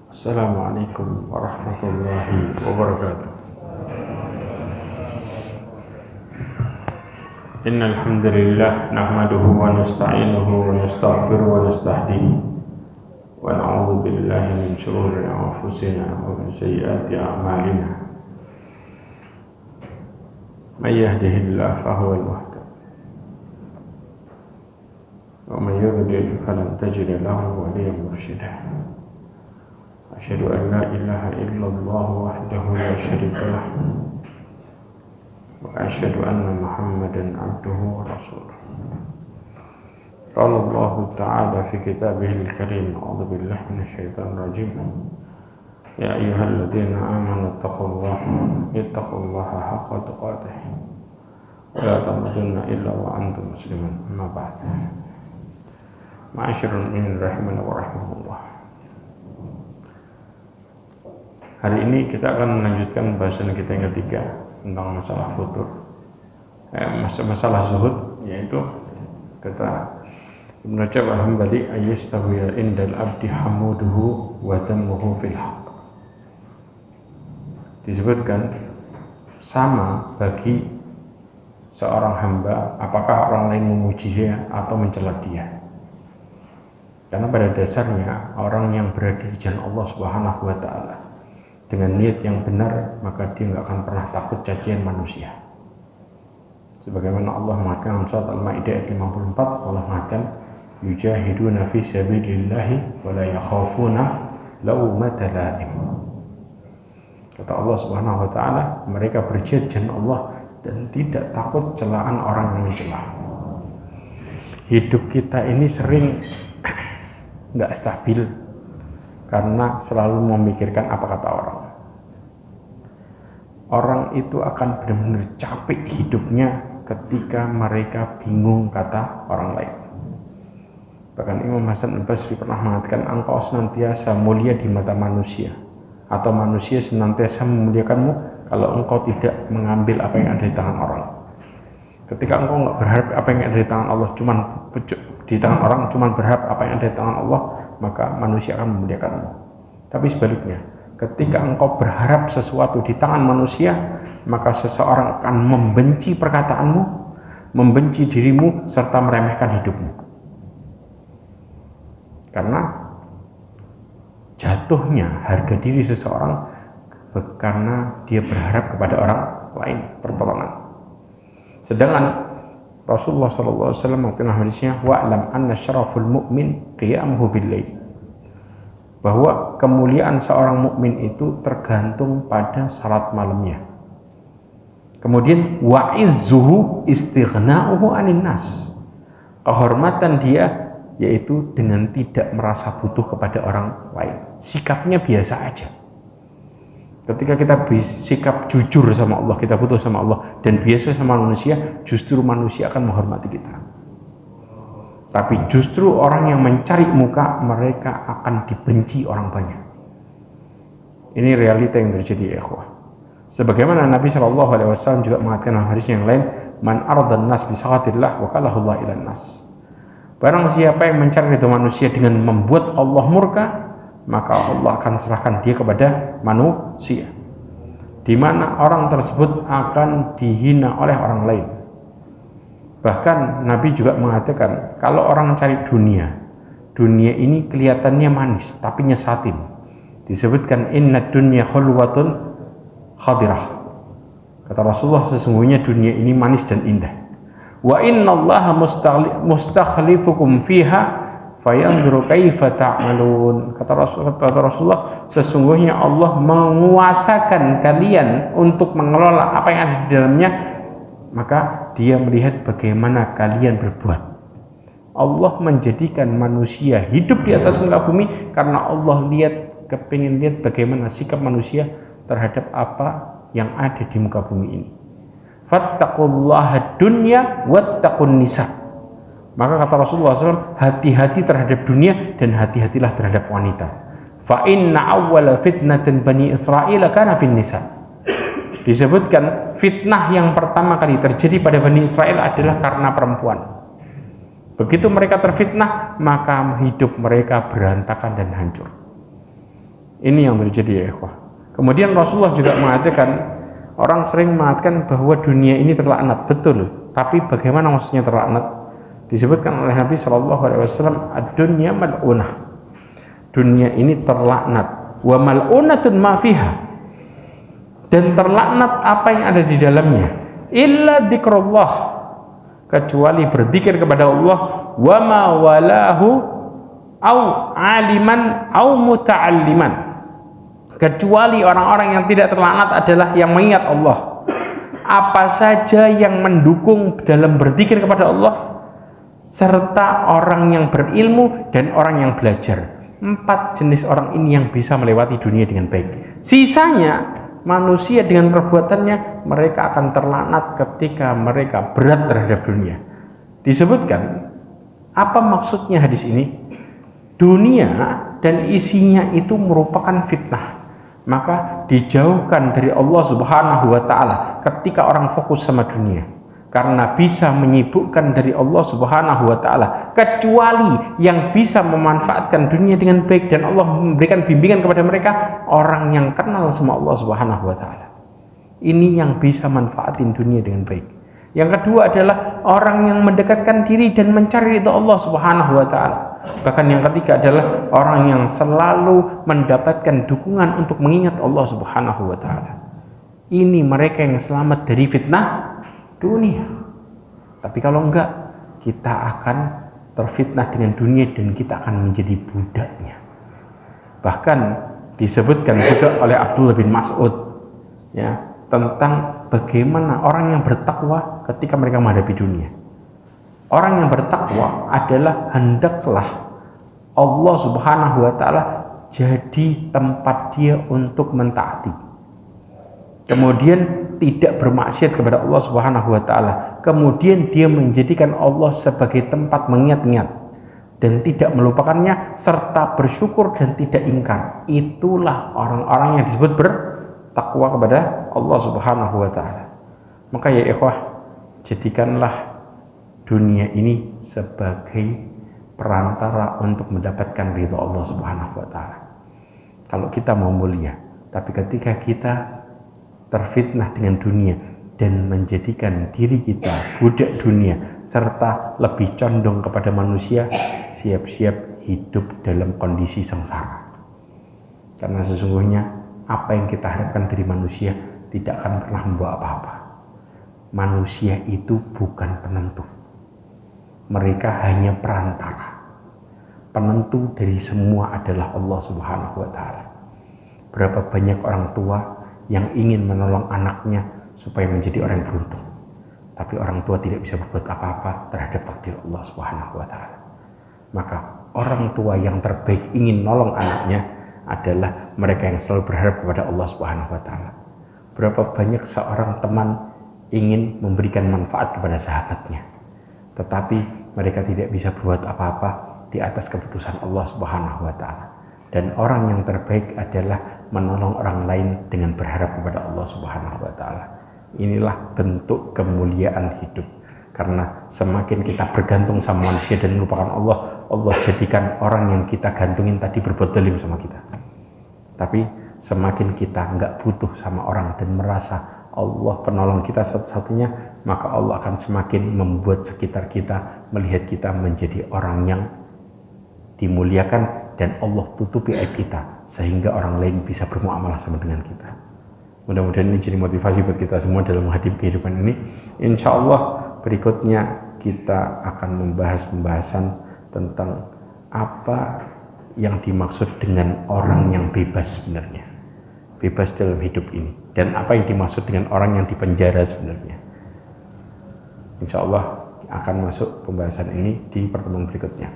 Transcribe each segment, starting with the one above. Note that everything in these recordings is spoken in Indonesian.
Assalamualaikum warahmatullahi wabarakatuh. Innal hamdalillah nahmaduhu wa nasta'inuhu wa nastaghfiruhu wa nastahdihi wa na'udzu billahi min shururi anfusina wa min sayyiati a'malina. May yahdihillahu fahuwal muhtadi wa may yudlil falan tajida lahu waliyyan mursyida. Asyhadu an la ilaha illallah wahdahu la syarika lah wa asyhadu anna Muhammadan abduhu wa rasuluh. Qala Allah Ta'ala fi kitabihil karim, a'udzu billahi minasyaitonir rajim. Ya ayyuhalladzina amanu ittaqullaha haqqa tuqatih wa la tamutunna illa wa antum muslimun. Amma ba'd. Ma'asyiral mu'minin rahimani wa rahimakumullah. Hari ini kita akan melanjutkan bahasan kita yang ketiga tentang masalah futur, masalah zuhud, yaitu kata Ibnu Rajab al-Hambali, ayastawiya indal abdi hamuduhu wa dammuhu fil haqq. Disebutkan sama bagi seorang hamba apakah orang lain memuji dia atau mencela dia. Karena pada dasarnya orang yang berada di jalan Allah Subhanahu wa taala dengan niat yang benar, maka dia nggak akan pernah takut cacian manusia. Sebagaimana Allah mengatakan dalam surat Al-Maidah ayat 54, Allah mengatakan yujahiduna fi sabilillahi wa la yakhafuna laumata laim. Kata Allah Subhanahu wa taala, mereka berjihad jalan Allah dan tidak takut celaan orang yang mencela. Hidup kita ini sering nggak stabil karena selalu memikirkan apa kata orang. Orang itu akan benar-benar capek hidupnya ketika mereka bingung kata orang lain. Bahkan Imam Hasan al-Basri pernah mengatakan, engkau senantiasa mulia di mata manusia, atau manusia senantiasa memuliakanmu kalau engkau tidak mengambil apa yang ada di tangan orang. Ketika engkau nggak berharap apa yang ada di tangan Allah, cuman berharap apa yang ada di tangan Allah, maka manusia akan memuliakanmu. Tapi sebaliknya, ketika engkau berharap sesuatu di tangan manusia, maka seseorang akan membenci perkataanmu, membenci dirimu, serta meremehkan hidupmu. Karena jatuhnya harga diri seseorang karena dia berharap kepada orang lain pertolongan. Sedangkan Rasulullah SAW mengatakan hadisnya, wa'lam anna syaraful mu'min qiyamuhu bil-lail, bahwa kemuliaan seorang mukmin itu tergantung pada salat malamnya. Kemudian wa'izzuhu istighna'uhu 'anin nas, kehormatan dia yaitu dengan tidak merasa butuh kepada orang lain. Sikapnya biasa aja. Ketika kita bersikap jujur sama Allah, kita butuh sama Allah, dan biasa sama manusia, justru manusia akan menghormati kita. Tapi justru orang yang mencari muka, mereka akan dibenci orang banyak. Ini realita yang terjadi, ya ikhwah. Sebagaimana Nabi SAW juga mengatakan dalam hadis yang lain, man ardan nas bisakhatillah wa kalahullah ilan nas. Barang siapa yang mencari ridha manusia dengan membuat Allah murka, maka Allah akan serahkan dia kepada manusia, di mana orang tersebut akan dihina oleh orang lain. Bahkan Nabi juga mengatakan, kalau orang mencari dunia ini kelihatannya manis tapi nyesatin. Disebutkan inna dunya khulwatun khadirah. Kata Rasulullah, sesungguhnya dunia ini manis dan indah. Wa innallaha mustakhlifukum fiha fayanzuru kaifa ta'malun. Kata Rasulullah, sesungguhnya Allah menguasakan kalian untuk mengelola apa yang ada di dalamnya, maka dia melihat bagaimana kalian berbuat. Allah menjadikan manusia hidup di atas muka bumi karena Allah kepingin lihat bagaimana sikap manusia terhadap apa yang ada di muka bumi ini. Fattaqullaha dunya wattaqun nisa. Maka kata Rasulullah SAW, hati-hati terhadap dunia dan hati-hatilah terhadap wanita. Fa inna awwala fitnatin bani Israil kana fin nisa. Disebutkan fitnah yang pertama kali terjadi pada Bani Israel adalah karena perempuan. Begitu mereka terfitnah, maka hidup mereka berantakan dan hancur. Ini yang terjadi ya ikhwah. Kemudian Rasulullah juga mengatakan, orang sering mengatakan bahwa dunia ini terlaknat, betul. Tapi bagaimana maksudnya terlaknat? Disebutkan oleh Nabi Shallallahu Alaihi Wasallam, ad-dunya mal'unah. Dunia ini terlaknat. Wa mal'unatun ma fiha. Dan terlaknat apa yang ada di dalamnya. Illa dzikrullah, kecuali berzikir kepada Allah. Wa ma walahu au aliman au muta'alliman, kecuali orang-orang yang tidak terlaknat adalah yang mengingat Allah. Apa saja yang mendukung dalam berzikir kepada Allah, serta orang yang berilmu dan orang yang belajar. 4 jenis orang ini yang bisa melewati dunia dengan baik. Sisanya manusia dengan perbuatannya, mereka akan terlaknat ketika mereka berat terhadap dunia. Disebutkan, apa maksudnya hadis ini? Dunia dan isinya itu merupakan fitnah, maka dijauhkan dari Allah Subhanahu wa Ta'ala ketika orang fokus sama dunia, karena bisa menyibukkan dari Allah Subhanahu wa Ta'ala, kecuali yang bisa memanfaatkan dunia dengan baik dan Allah memberikan bimbingan kepada mereka, orang yang kenal sama Allah Subhanahu wa Ta'ala. Ini yang bisa manfaatin dunia dengan baik. Yang kedua adalah orang yang mendekatkan diri dan mencari ridha Allah Subhanahu wa Ta'ala. Bahkan yang ketiga adalah orang yang selalu mendapatkan dukungan untuk mengingat Allah Subhanahu wa Ta'ala. Ini mereka yang selamat dari fitnah dunia. Tapi kalau enggak, kita akan terfitnah dengan dunia dan kita akan menjadi budaknya. Bahkan disebutkan juga oleh Abdullah bin Mas'ud, ya, tentang bagaimana orang yang bertakwa ketika mereka menghadapi dunia. Orang yang bertakwa adalah hendaklah Allah Subhanahu wa Ta'ala jadi tempat dia untuk mentaati. Kemudian tidak bermaksiat kepada Allah Subhanahu wa Ta'ala. Kemudian dia menjadikan Allah sebagai tempat mengingat-ingat dan tidak melupakannya, serta bersyukur dan tidak ingkar. Itulah orang-orang yang disebut bertakwa kepada Allah Subhanahu wa Ta'ala. Maka ya ikhwah, jadikanlah dunia ini sebagai perantara untuk mendapatkan ridha Allah Subhanahu wa Ta'ala. Kalau kita mau mulia, tapi ketika kita terfitnah dengan dunia dan menjadikan diri kita budak dunia serta lebih condong kepada manusia, siap-siap hidup dalam kondisi sengsara. Karena sesungguhnya apa yang kita harapkan dari manusia tidak akan pernah membawa apa-apa. Manusia itu bukan penentu. Mereka hanya perantara. Penentu dari semua adalah Allah Subhanahu wa Ta'ala. Berapa banyak orang tua yang ingin menolong anaknya supaya menjadi orang yang beruntung, tapi orang tua tidak bisa berbuat apa-apa terhadap takdir Allah Subhanahu wa Ta'ala. Maka orang tua yang terbaik ingin nolong anaknya adalah mereka yang selalu berharap kepada Allah Subhanahu wa Ta'ala. Berapa banyak seorang teman ingin memberikan manfaat kepada sahabatnya, tetapi mereka tidak bisa berbuat apa-apa di atas keputusan Allah Subhanahu wa Ta'ala. Dan orang yang terbaik adalah menolong orang lain dengan berharap kepada Allah Subhanahu wa Ta'ala. Inilah bentuk kemuliaan hidup. Karena semakin kita bergantung sama manusia dan melupakan Allah, Allah jadikan orang yang kita gantungin tadi berbuat zalim sama kita. Tapi semakin kita nggak butuh sama orang dan merasa Allah penolong kita satu-satunya, maka Allah akan semakin membuat sekitar kita melihat kita menjadi orang yang dimuliakan dan Allah tutupi aib kita sehingga orang lain bisa bermuamalah sama dengan kita. Mudah-mudahan ini jadi motivasi buat kita semua dalam menghadapi kehidupan ini. Insya Allah berikutnya kita akan membahas pembahasan tentang apa yang dimaksud dengan orang yang bebas sebenarnya, bebas dalam hidup ini, dan apa yang dimaksud dengan orang yang dipenjara sebenarnya. Insya Allah akan masuk pembahasan ini di pertemuan berikutnya.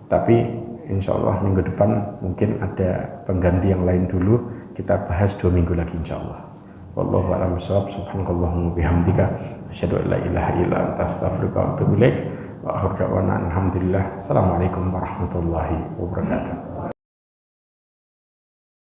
Tapi insya Allah minggu depan mungkin ada pengganti yang lain dulu, kita bahas 2 minggu lagi insya Allah. Wallahu a'lam bishawab. Subhanakallahumma bihamdika asyhadu an la ilaha illa anta astaghfiruka wa atubu ilaik. Wa akhiru da'wana alhamdulillah. Assalamualaikum warahmatullahi wabarakatuh.